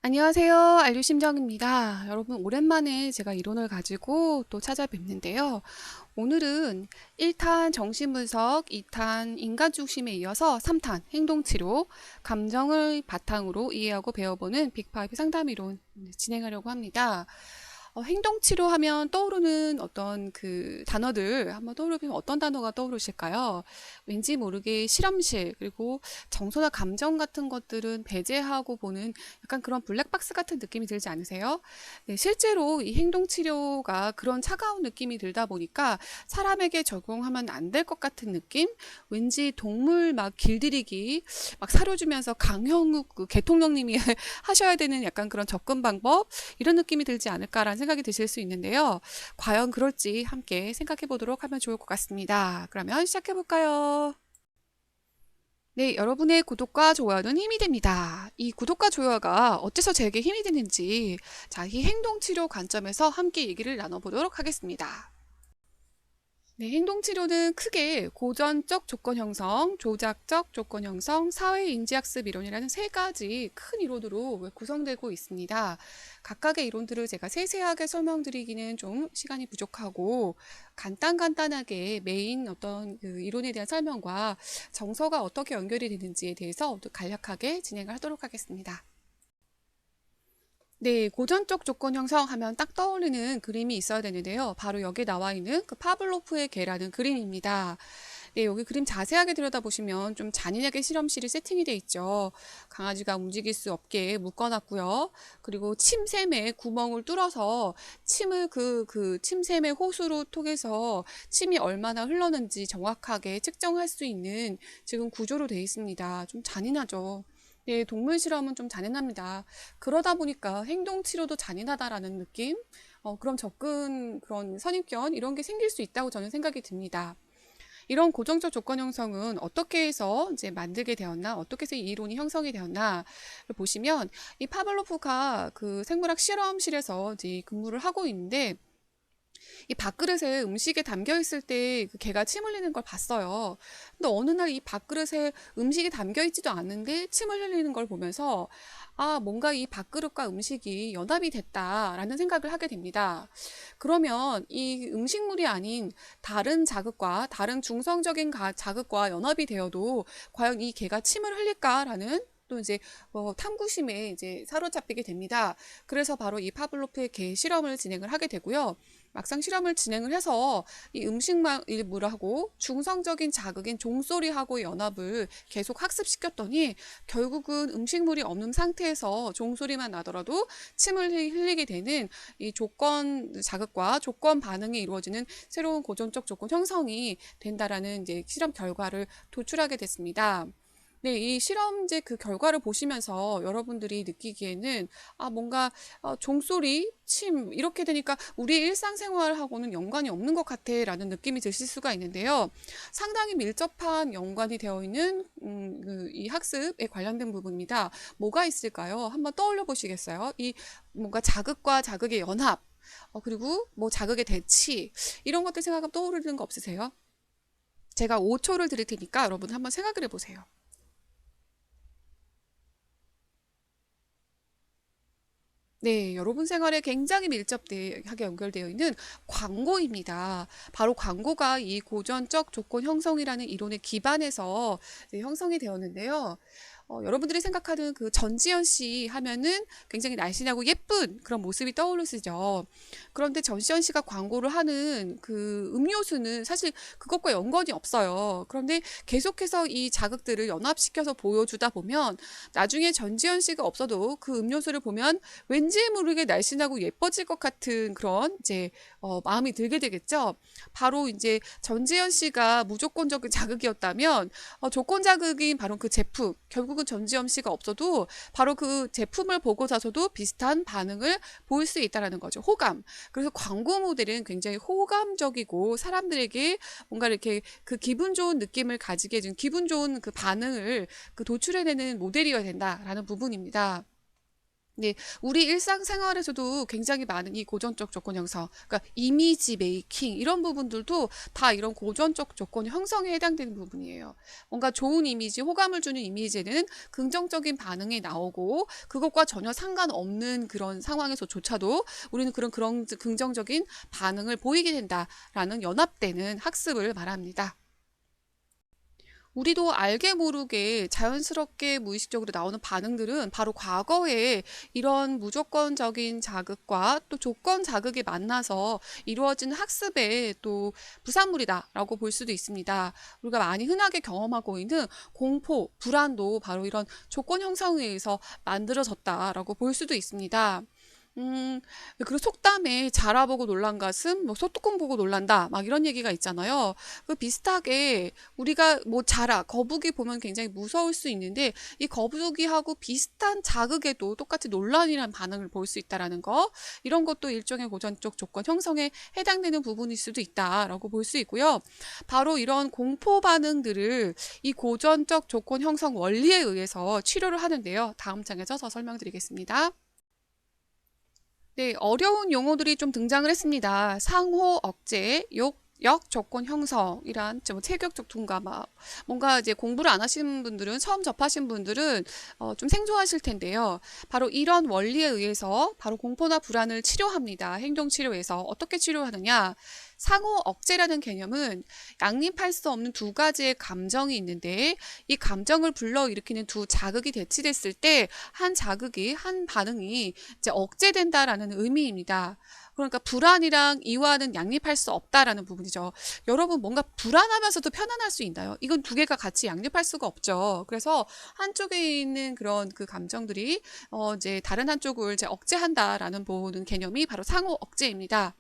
안녕하세요. 알류심정입니다. 여러분, 오랜만에 제가 이론을 가지고 또 찾아뵙는데요. 오늘은 1탄 정신분석, 2탄 인간중심에 이어서 3탄 행동치료, 감정을 바탕으로 이해하고 배워보는 빅5 상담이론 진행하려고 합니다. 행동치료 하면 떠오르는 어떤 그 단어들 한번 떠오르면 어떤 단어가 떠오르실까요? 왠지 모르게 실험실, 그리고 정서나 감정 같은 것들은 배제하고 보는 약간 그런 블랙박스 같은 느낌이 들지 않으세요? 네, 실제로 이 행동치료가 그런 차가운 느낌이 들다 보니까 사람에게 적용하면 안 될 것 같은 느낌? 왠지 동물 막 길들이기, 막 사료주면서 강형욱 그 개통령님이 하셔야 되는 약간 그런 접근 방법? 이런 느낌이 들지 않을까라는 생각이 드실 수 있는데요. 과연 그럴지 함께 생각해 보도록 하면 좋을 것 같습니다. 그러면 시작해 볼까요? 네, 여러분의 구독과 좋아요는 힘이 됩니다. 이 구독과 좋아요가 어째서 제게 힘이 되는지, 자, 이 행동치료 관점에서 함께 얘기를 나눠보도록 하겠습니다. 네, 행동치료는 크게 고전적 조건 형성, 조작적 조건 형성, 사회인지학습 이론이라는 세 가지 큰 이론으로 구성되고 있습니다. 각각의 이론들을 제가 세세하게 설명드리기는 좀 시간이 부족하고 간단하게 메인 어떤 그 이론에 대한 설명과 정서가 어떻게 연결이 되는지에 대해서 간략하게 진행을 하도록 하겠습니다. 네, 고전적 조건 형성하면 딱 떠오르는 그림이 있어야 되는데요. 바로 여기에 나와 있는 그 파블로프의 개라는 그림입니다. 네, 여기 그림 자세하게 들여다보시면 좀 잔인하게 실험실이 세팅이 돼 있죠. 강아지가 움직일 수 없게 묶어놨고요. 그리고 침샘에 구멍을 뚫어서 침을 그 침샘의 호수로 통해서 침이 얼마나 흘렀는지 정확하게 측정할 수 있는 지금 구조로 되어 있습니다. 좀 잔인하죠. 네, 동물 실험은 좀 잔인합니다. 그러다 보니까 행동 치료도 잔인하다라는 느낌? 그런 접근, 그런 선입견, 이런 게 생길 수 있다고 저는 생각이 듭니다. 이런 고정적 조건 형성은 어떻게 해서 이제 만들게 되었나, 어떻게 해서 이 이론이 형성이 되었나를 보시면, 이 파블로프가 그 생물학 실험실에서 이제 근무를 하고 있는데, 이 밥그릇에 음식이 담겨 있을 때그 개가 침 흘리는 걸 봤어요. 근데 어느 날 이 밥그릇에 음식이 담겨 있지도 않은데 침을 흘리는 걸 보면서 아, 뭔가 이 밥그릇과 음식이 연합이 됐다라는 생각을 하게 됩니다. 그러면 이 음식물이 아닌 다른 자극과 다른 중성적인 자극과 연합이 되어도 과연 이 개가 침을 흘릴까라는 또 이제 탐구심에 이제 사로잡히게 됩니다. 그래서 바로 이 파블로프의 개 실험을 진행을 하게 되고요. 막상 실험을 진행을 해서 이 음식물하고 중성적인 자극인 종소리하고 연합을 계속 학습시켰더니 결국은 음식물이 없는 상태에서 종소리만 나더라도 침을 흘리게 되는 이 조건 자극과 조건 반응이 이루어지는 새로운 고전적 조건 형성이 된다라는 이제 실험 결과를 도출하게 됐습니다. 네, 이 실험제 그 결과를 보시면서 여러분들이 느끼기에는 아, 뭔가 종소리, 침 이렇게 되니까 우리 일상생활하고는 연관이 없는 것 같아라는 느낌이 드실 수가 있는데요. 상당히 밀접한 연관이 되어 있는 이 학습에 관련된 부분입니다. 뭐가 있을까요? 한번 떠올려 보시겠어요? 이 뭔가 자극과 자극의 연합, 그리고 뭐 자극의 대치 이런 것들 생각하면 떠오르는 거 없으세요? 제가 5초를 드릴 테니까 여러분 한번 생각을 해보세요. 네, 여러분 생활에 굉장히 밀접하게 연결되어 있는 광고입니다. 바로 광고가 이 고전적 조건 형성이라는 이론에 기반해서 이제 형성이 되었는데요. 여러분들이 생각하는 그 전지현 씨 하면은 굉장히 날씬하고 예쁜 그런 모습이 떠오르시죠. 그런데 전지현 씨가 광고를 하는 그 음료수는 사실 그것과 연관이 없어요. 그런데 계속해서 이 자극들을 연합시켜서 보여주다 보면 나중에 전지현 씨가 없어도 그 음료수를 보면 왠지 모르게 날씬하고 예뻐질 것 같은 그런 이제 마음이 들게 되겠죠. 바로 이제 전지현 씨가 무조건적인 자극이었다면 조건 자극인 바로 그 제품 결국은 전지현 씨가 없어도 바로 그 제품을 보고서도 비슷한 반응을 보일 수 있다라는 거죠. 호감. 그래서 광고 모델은 굉장히 호감적이고 사람들에게 뭔가 이렇게 그 기분 좋은 느낌을 가지게 해준 기분 좋은 그 반응을 그 도출해내는 모델이어야 된다라는 부분입니다. 네, 우리 일상생활에서도 굉장히 많은 이 고전적 조건 형성, 그러니까 이미지 메이킹 이런 부분들도 다 이런 고전적 조건 형성에 해당되는 부분이에요. 뭔가 좋은 이미지, 호감을 주는 이미지는 긍정적인 반응이 나오고 그것과 전혀 상관없는 그런 상황에서조차도 우리는 그런 긍정적인 반응을 보이게 된다라는 연합되는 학습을 말합니다. 우리도 알게 모르게 자연스럽게 무의식적으로 나오는 반응들은 바로 과거에 이런 무조건적인 자극과 또 조건 자극이 만나서 이루어진 학습의 또 부산물이다라고 볼 수도 있습니다. 우리가 많이 흔하게 경험하고 있는 공포, 불안도 바로 이런 조건 형성에 의해서 만들어졌다라고 볼 수도 있습니다. 음, 그리고 속담에 자라보고 놀란 가슴, 뭐 소뚜껑 보고 놀란다, 막 이런 얘기가 있잖아요. 그 비슷하게 우리가 뭐 거북이 보면 굉장히 무서울 수 있는데 이 거북이하고 비슷한 자극에도 똑같이 논란이라는 반응을 볼 수 있다라는 거, 이런 것도 일종의 고전적 조건 형성에 해당되는 부분일 수도 있다라고 볼 수 있고요. 바로 이런 공포 반응들을 이 고전적 조건 형성 원리에 의해서 치료를 하는데요. 다음 장에서 더 설명드리겠습니다. 네, 어려운 용어들이 좀 등장을 했습니다. 상호 억제, 역 조건 형성이란 좀 체격적 둔감함. 뭔가 이제 공부를 안 하시는 분들은, 처음 접하신 분들은 좀 생소하실 텐데요. 바로 이런 원리에 의해서 바로 공포나 불안을 치료합니다. 행동치료에서 어떻게 치료하느냐? 상호 억제라는 개념은 양립할 수 없는 두 가지의 감정이 있는데 이 감정을 불러일으키는 두 자극이 대치됐을 때 한 반응이 이제 억제된다라는 의미입니다. 그러니까 불안이랑 이완은 양립할 수 없다라는 부분이죠. 여러분 뭔가 불안하면서도 편안할 수 있나요? 이건 두 개가 같이 양립할 수가 없죠. 그래서 한쪽에 있는 그런 그 감정들이 이제 다른 한쪽을 이제 억제한다라는 보는 개념이 바로 상호 억제입니다.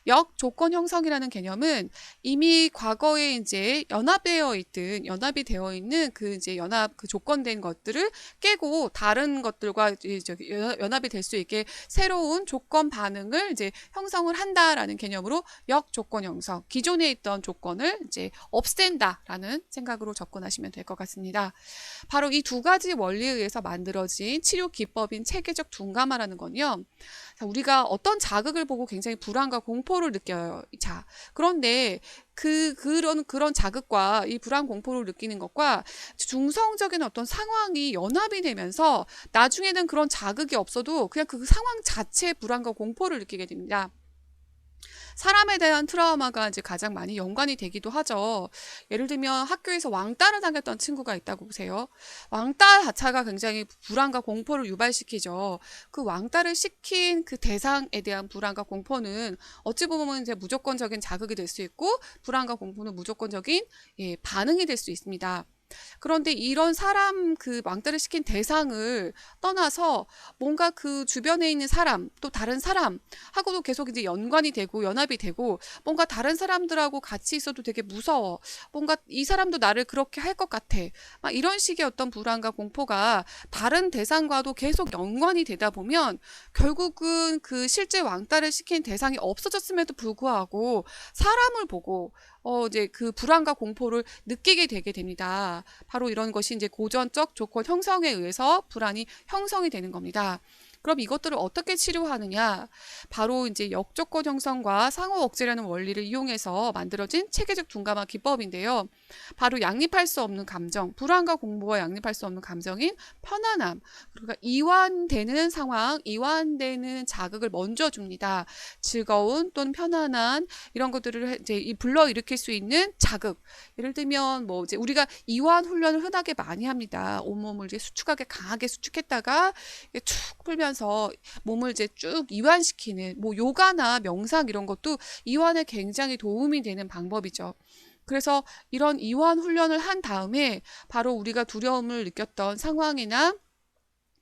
역조건 형성이라는 개념은 이미 과거에 이제 연합이 되어 있는 그 이제 그 조건된 것들을 깨고 다른 것들과 연합이 될 수 있게 새로운 조건 반응을 이제 형성을 한다라는 개념으로 역조건 형성, 기존에 있던 조건을 이제 없앤다라는 생각으로 접근하시면 될 것 같습니다. 바로 이 두 가지 원리에 의해서 만들어진 치료 기법인 체계적 둔감화라는 건요. 자, 우리가 어떤 자극을 보고 굉장히 불안과 공포를 느껴요. 자, 그런데 그런 자극과 이 불안 공포를 느끼는 것과 중성적인 어떤 상황이 연합이 되면서 나중에는 그런 자극이 없어도 그냥 그 상황 자체의 불안과 공포를 느끼게 됩니다. 사람에 대한 트라우마가 이제 가장 많이 연관이 되기도 하죠. 예를 들면 학교에서 왕따를 당했던 친구가 있다고 보세요. 왕따 자체가 굉장히 불안과 공포를 유발시키죠. 그 왕따를 시킨 그 대상에 대한 불안과 공포는 어찌 보면 이제 무조건적인 자극이 될 수 있고 불안과 공포는 무조건적인 반응이 될 수 있습니다. 그런데 이런 그 왕따를 시킨 대상을 떠나서 뭔가 그 주변에 있는 사람, 또 다른 사람하고도 계속 이제 연관이 되고 연합이 되고 뭔가 다른 사람들하고 같이 있어도 되게 무서워. 뭔가 이 사람도 나를 그렇게 할 것 같아. 막 이런 식의 어떤 불안과 공포가 다른 대상과도 계속 연관이 되다 보면 결국은 그 실제 왕따를 시킨 대상이 없어졌음에도 불구하고 사람을 보고 이제 그 불안과 공포를 느끼게 되게 됩니다. 바로 이런 것이 이제 고전적 조건 형성에 의해서 불안이 형성이 되는 겁니다. 그럼 이것들을 어떻게 치료하느냐? 바로 이제 역조건 형성과 상호 억제라는 원리를 이용해서 만들어진 체계적 둔감화 기법인데요. 바로 양립할 수 없는 감정, 불안과 공포와 양립할 수 없는 감정인 편안함, 그러니까 이완되는 상황, 이완되는 자극을 먼저 줍니다. 즐거운 또는 편안한 이런 것들을 이제 불러일으킬 수 있는 자극. 예를 들면 뭐 이제 우리가 이완 훈련을 흔하게 많이 합니다. 온몸을 이제 수축하게 강하게 수축했다가 툭 풀면서 몸을 이제 쭉 이완시키는 뭐 요가나 명상 이런 것도 이완에 굉장히 도움이 되는 방법이죠. 그래서 이런 이완 훈련을 한 다음에 바로 우리가 두려움을 느꼈던 상황이나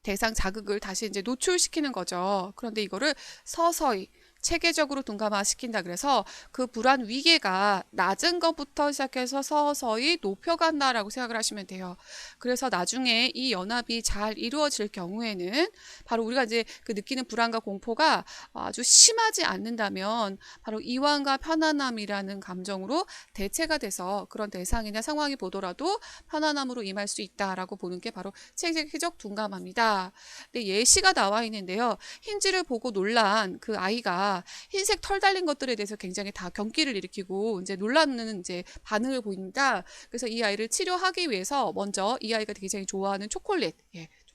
대상 자극을 다시 이제 노출시키는 거죠. 그런데 이거를 서서히 체계적으로 둔감화시킨다. 그래서 그 불안 위계가 낮은 것부터 시작해서 서서히 높여간다라고 생각을 하시면 돼요. 그래서 나중에 이 연합이 잘 이루어질 경우에는 바로 우리가 이제 그 느끼는 불안과 공포가 아주 심하지 않는다면 바로 이완과 편안함이라는 감정으로 대체가 돼서 그런 대상이나 상황이 보더라도 편안함으로 임할 수 있다라고 보는 게 바로 체계적 둔감함입니다. 네, 예시가 나와 있는데요. 흰쥐를 보고 놀란 그 아이가 흰색 털 달린 것들에 대해서 굉장히 다 경기를 일으키고 이제 놀라는 이제 반응을 보입니다. 그래서 이 아이를 치료하기 위해서 먼저 이 아이가 굉장히 좋아하는 초콜릿,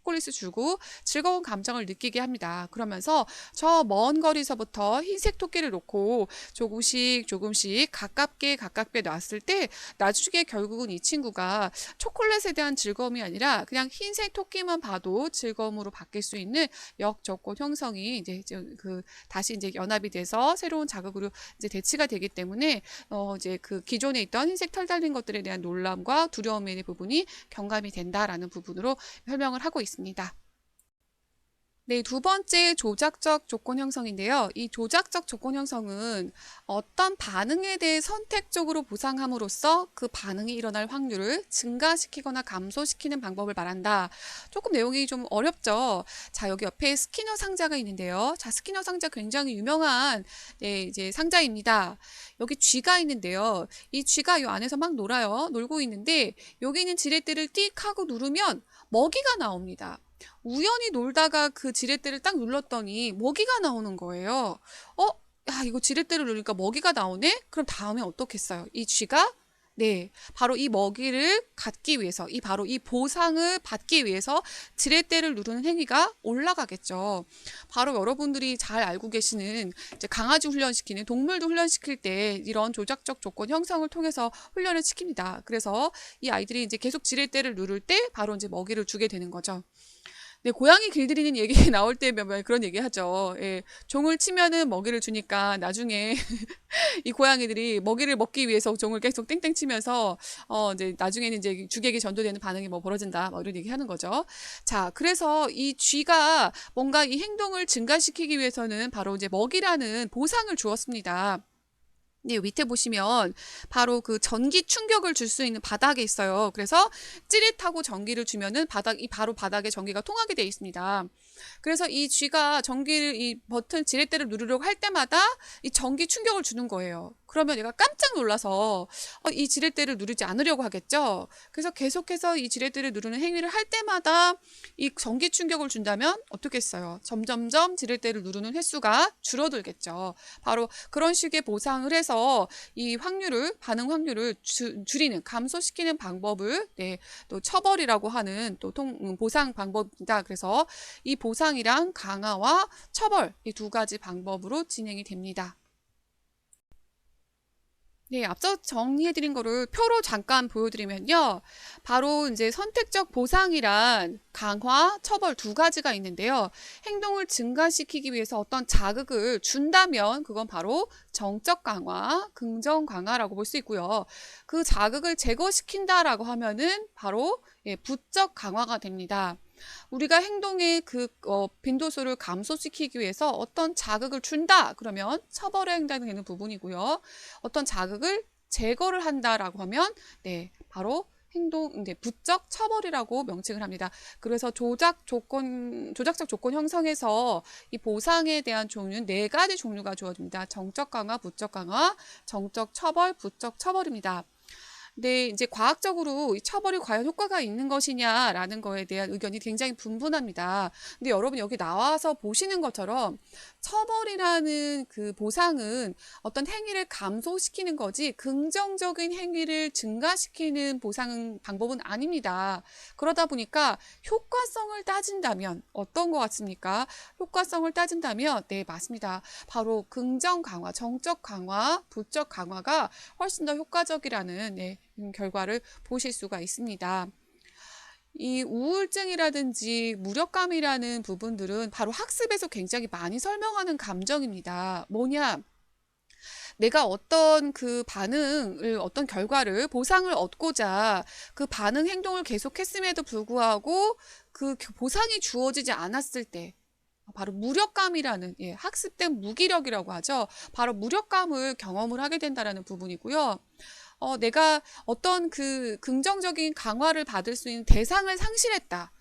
초콜릿을 주고 즐거운 감정을 느끼게 합니다. 그러면서 저 먼 거리서부터 흰색 토끼를 놓고 조금씩 가깝게 놨을 때 나중에 결국은 이 친구가 초콜릿에 대한 즐거움이 아니라 그냥 흰색 토끼만 봐도 즐거움으로 바뀔 수 있는 역조건 형성이 이제 다시 이제 연합이 돼서 새로운 자극으로 이제 대치가 되기 때문에 이제 그 기존에 있던 흰색 털 달린 것들에 대한 놀람과 두려움의 부분이 경감이 된다라는 부분으로 설명을 하고 있습니다. 네, 두 번째 조작적 조건 형성인데요. 이 조작적 조건 형성은 어떤 반응에 대해 선택적으로 보상함으로써 그 반응이 일어날 확률을 증가시키거나 감소시키는 방법을 말한다. 조금 내용이 좀 어렵죠. 자, 여기 옆에 스키너 상자가 있는데요. 자, 스키너 상자 굉장히 유명한 이제 상자입니다. 여기 쥐가 있는데요. 이 쥐가 이 안에서 막 놀고 있는데 여기 있는 지렛대를 띡 하고 누르면 먹이가 나옵니다. 우연히 놀다가 그 지렛대를 딱 눌렀더니 먹이가 나오는 거예요. 야, 이거 지렛대를 누르니까 먹이가 나오네? 그럼 다음에 어떻겠어요? 이 쥐가 바로 이 먹이를 갖기 위해서, 바로 이 보상을 받기 위해서 지렛대를 누르는 행위가 올라가겠죠. 바로 여러분들이 잘 알고 계시는 이제 강아지 훈련시키는 동물도 훈련시킬 때 이런 조작적 조건 형성을 통해서 훈련을 시킵니다. 그래서 이 아이들이 이제 계속 지렛대를 누를 때 바로 이제 먹이를 주게 되는 거죠. 네, 고양이 길들이는 얘기 나올 때 그런 얘기 하죠. 종을 치면은 먹이를 주니까 나중에 이 고양이들이 먹이를 먹기 위해서 종을 계속 땡땡 치면서 이제 나중에는 이제 주객이 전도되는 반응이 벌어진다. 이런 얘기 하는 거죠. 자, 그래서 이 쥐가 뭔가 이 행동을 증가시키기 위해서는 바로 이제 먹이라는 보상을 주었습니다. 네, 밑에 보시면 바로 그 전기 충격을 줄 수 있는 바닥에 있어요. 그래서 찌릿하고 전기를 주면은 바로 바닥에 전기가 통하게 되어 있습니다. 그래서 이 쥐가 이 버튼 지렛대를 누르려고 할 때마다 이 전기 충격을 주는 거예요. 그러면 얘가 깜짝 놀라서 이 지렛대를 누르지 않으려고 하겠죠. 그래서 계속해서 이 지렛대를 누르는 행위를 할 때마다 이 전기 충격을 준다면 어떻겠어요? 점점점 지렛대를 누르는 횟수가 줄어들겠죠. 바로 그런 식의 보상을 해서 이 반응 확률을 줄이는, 감소시키는 방법을 또 처벌이라고 하는 또 보상 방법입니다. 그래서 이 보상이랑 강화와 처벌 이 두 가지 방법으로 진행이 됩니다. 네, 앞서 정리해드린 거를 표로 잠깐 보여드리면요. 바로 이제 선택적 보상이란 강화, 처벌 두 가지가 있는데요. 행동을 증가시키기 위해서 어떤 자극을 준다면 그건 바로 정적 강화, 긍정 강화라고 볼 수 있고요. 그 자극을 제거시킨다라고 하면은 바로 부적 강화가 됩니다. 우리가 행동의 빈도수를 감소시키기 위해서 어떤 자극을 준다 그러면 처벌에 해당되는 부분이고요. 어떤 자극을 제거를 한다라고 하면 바로 부적 처벌이라고 명칭을 합니다. 그래서 조작적 조건 형성에서 이 보상에 대한 종류는 4가지 종류가 주어집니다. 정적 강화, 부적 강화, 정적 처벌, 부적 처벌입니다. 근데 이제 과학적으로 이 처벌이 과연 효과가 있는 것이냐라는 거에 대한 의견이 굉장히 분분합니다. 근데 여러분 여기 나와서 보시는 것처럼 처벌이라는 그 보상은 어떤 행위를 감소시키는 거지 긍정적인 행위를 증가시키는 방법은 아닙니다. 그러다 보니까 효과성을 따진다면 어떤 것 같습니까? 효과성을 따진다면 맞습니다. 바로 긍정 강화, 정적 강화, 부적 강화가 훨씬 더 효과적이라는 결과를 보실 수가 있습니다. 이 우울증이라든지 무력감이라는 부분들은 바로 학습에서 굉장히 많이 설명하는 감정입니다. 뭐냐? 내가 어떤 어떤 결과를, 보상을 얻고자 그 행동을 계속했음에도 불구하고 그 보상이 주어지지 않았을 때 바로 무력감이라는, 학습된 무기력이라고 하죠. 바로 무력감을 경험을 하게 된다라는 부분이고요. 내가 어떤 그 긍정적인 강화를 받을 수 있는 대상을 상실했다.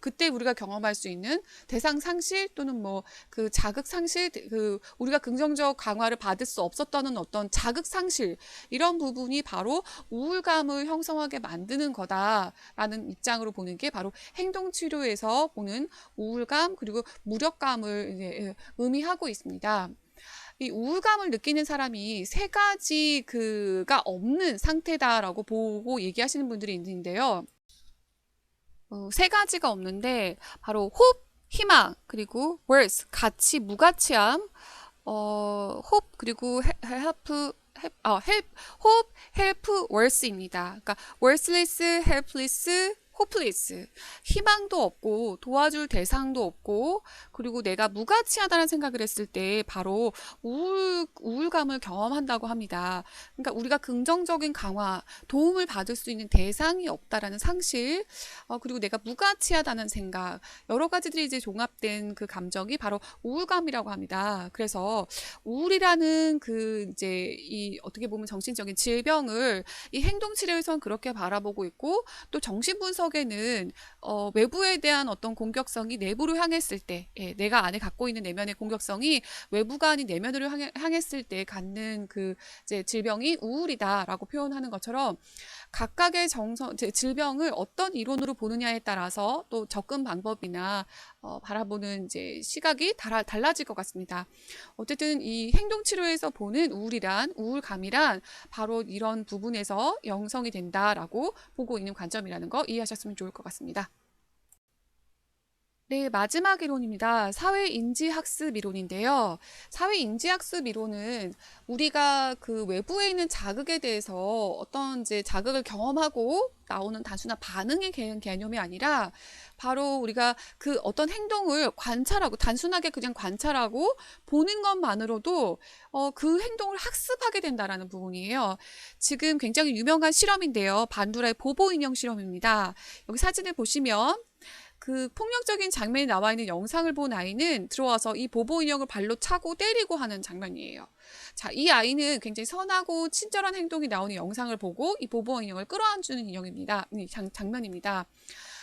그때 우리가 경험할 수 있는 대상 상실 또는 뭐 그 자극 상실, 그 우리가 긍정적 강화를 받을 수 없었다는 어떤 자극 상실, 이런 부분이 바로 우울감을 형성하게 만드는 거다라는 입장으로 보는 게 바로 행동치료에서 보는 우울감 그리고 무력감을 이제 의미하고 있습니다. 이 우울감을 느끼는 사람이 세 가지 그가 없는 상태다라고 보고 얘기하시는 분들이 있는데요. 세 가지가 없는데 바로 hope, 희망, 그리고 worse, 가치, 무가치함, hope 그리고 hope, help, worse입니다. 그러니까 worthless, helpless, hopeless. 희망도 없고 도와줄 대상도 없고 그리고 내가 무가치하다는 생각을 했을 때 바로 우울감을 경험한다고 합니다. 그러니까 우리가 긍정적인 강화, 도움을 받을 수 있는 대상이 없다라는 상실, 그리고 내가 무가치하다는 생각, 여러 가지들이 이제 종합된 그 감정이 바로 우울감이라고 합니다. 그래서 우울이라는 그 이제 이 어떻게 보면 정신적인 질병을 이 행동치료에선 그렇게 바라보고 있고, 또 정신분석에는 외부에 대한 어떤 공격성이 내부로 향했을 때, 내가 안에 갖고 있는 내면의 공격성이 외부가 아닌 내면으로 향했을 때 갖는 그 이제 질병이 우울이다라고 표현하는 것처럼, 각각의 질병을 어떤 이론으로 보느냐에 따라서 또 접근 방법이나 바라보는 이제 시각이 달라질 것 같습니다. 어쨌든 이 행동치료에서 보는 우울감이란 바로 이런 부분에서 형성이 된다라고 보고 있는 관점이라는 거 이해하셨으면 좋을 것 같습니다. 네, 마지막 이론입니다. 사회인지학습 이론인데요. 사회인지학습 이론은 우리가 그 외부에 있는 자극에 대해서 어떤 이제 자극을 경험하고 나오는 단순한 반응의 개념이 아니라 바로 우리가 그 어떤 행동을 관찰하고 단순하게 그냥 관찰하고 보는 것만으로도 그 행동을 학습하게 된다라는 부분이에요. 지금 굉장히 유명한 실험인데요. 반두라의 보보 인형 실험입니다. 여기 사진을 보시면 그 폭력적인 장면이 나와 있는 영상을 본 아이는 들어와서 이 보보 인형을 발로 차고 때리고 하는 장면이에요. 자, 이 아이는 굉장히 선하고 친절한 행동이 나오는 영상을 보고 이 보보 인형을 끌어안주는 인형입니다. 장면입니다.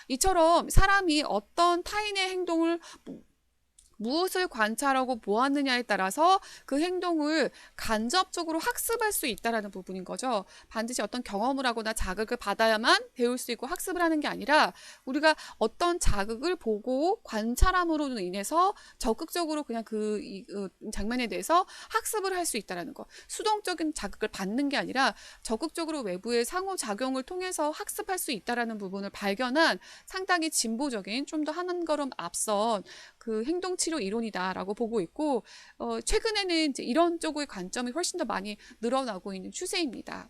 이처럼 사람이 어떤 타인의 행동을 무엇을 관찰하고 보았느냐에 따라서 그 행동을 간접적으로 학습할 수 있다는 부분인 거죠. 반드시 어떤 경험을 하거나 자극을 받아야만 배울 수 있고 학습을 하는 게 아니라 우리가 어떤 자극을 보고 관찰함으로 인해서 적극적으로 그냥 그 장면에 대해서 학습을 할 수 있다는 거. 수동적인 자극을 받는 게 아니라 적극적으로 외부의 상호작용을 통해서 학습할 수 있다는 부분을 발견한 상당히 진보적인, 좀 더 한 걸음 앞선 그 행동치료 이론이다라고 보고 있고, 최근에는 이제 이런 쪽의 관점이 훨씬 더 많이 늘어나고 있는 추세입니다.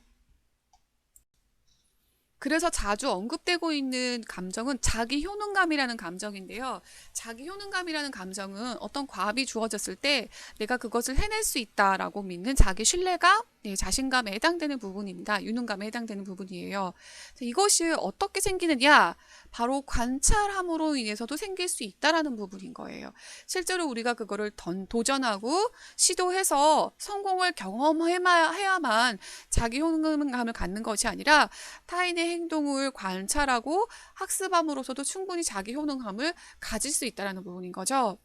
그래서 자주 언급되고 있는 감정은 자기 효능감이라는 감정인데요. 자기 효능감이라는 감정은 어떤 과업이 주어졌을 때 내가 그것을 해낼 수 있다라고 믿는 자기 신뢰감, 자신감에 해당되는 부분입니다. 유능감에 해당되는 부분이에요. 이것이 어떻게 생기느냐? 바로 관찰함으로 인해서도 생길 수 있다라는 부분인 거예요. 실제로 우리가 그거를 도전하고 시도해서 성공을 경험해야만 자기 효능감을 갖는 것이 아니라 타인의 행동을 관찰하고 학습함으로써도 충분히 자기 효능감을 가질 수 있다라는 부분인 거죠.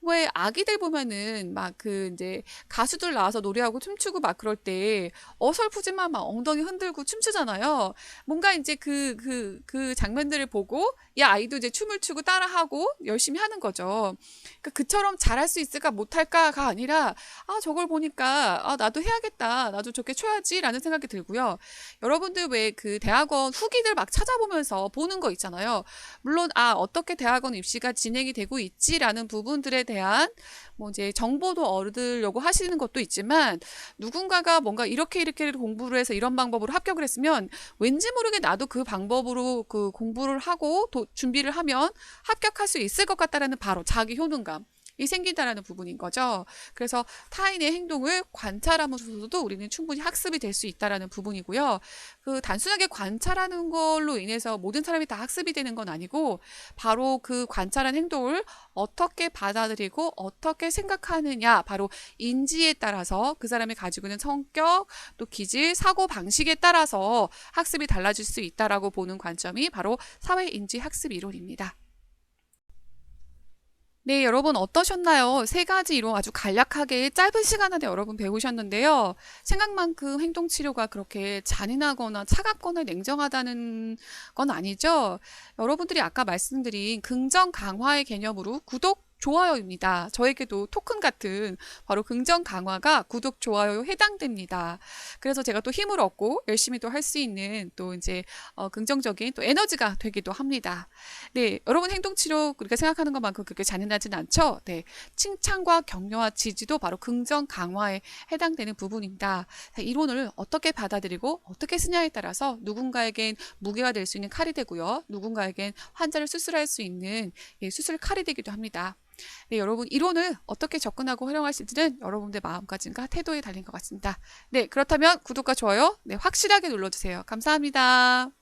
왜 아기들 보면은 막 그 이제 가수들 나와서 노래하고 춤추고 막 그럴 때 어설프지만 막 엉덩이 흔들고 춤추잖아요. 뭔가 이제 그 장면들을 보고 이 아이도 이제 춤을 추고 따라하고 열심히 하는 거죠. 그러니까 그처럼 잘할 수 있을까 못할까가 아니라 저걸 보니까 나도 해야겠다. 나도 좋게 춰야지라는 생각이 들고요. 여러분들 왜 그 대학원 후기들 막 찾아보면서 보는 거 있잖아요. 물론 어떻게 대학원 입시가 진행이 되고 있지라는 부분들에 대한 뭐 이제 정보도 얻으려고 하시는 것도 있지만, 누군가가 뭔가 이렇게 공부를 해서 이런 방법으로 합격을 했으면 왠지 모르게 나도 그 방법으로 그 공부를 하고 준비를 하면 합격할 수 있을 것 같다라는 바로 자기 효능감. 생긴다라는 부분인 거죠. 그래서 타인의 행동을 관찰함으로써도 우리는 충분히 학습이 될 수 있다라는 부분이고요. 그 단순하게 관찰하는 걸로 인해서 모든 사람이 다 학습이 되는 건 아니고 바로 그 관찰한 행동을 어떻게 받아들이고 어떻게 생각하느냐, 바로 인지에 따라서 그 사람이 가지고 있는 성격, 또 기질, 사고 방식에 따라서 학습이 달라질 수 있다라고 보는 관점이 바로 사회인지 학습 이론입니다. 네, 여러분 어떠셨나요? 세 가지 이론 아주 간략하게 짧은 시간 안에 여러분 배우셨는데요. 생각만큼 행동치료가 그렇게 잔인하거나 차갑거나 냉정하다는 건 아니죠. 여러분들이 아까 말씀드린 긍정 강화의 개념으로 구독, 좋아요입니다. 저에게도 토큰 같은 바로 긍정 강화가 구독, 좋아요에 해당됩니다. 그래서 제가 또 힘을 얻고 열심히 또 할 수 있는 또 이제 긍정적인 또 에너지가 되기도 합니다. 네, 여러분 행동치료 우리가 생각하는 것만큼 그렇게 잔인하진 않죠? 네, 칭찬과 격려와 지지도 바로 긍정 강화에 해당되는 부분입니다. 이론을 어떻게 받아들이고 어떻게 쓰냐에 따라서 누군가에겐 무게가 될 수 있는 칼이 되고요. 누군가에겐 환자를 수술할 수 있는 수술 칼이 되기도 합니다. 네, 여러분 이론을 어떻게 접근하고 활용하실지는 여러분들의 마음가짐과 태도에 달린 것 같습니다. 네, 그렇다면 구독과 좋아요 확실하게 눌러주세요. 감사합니다.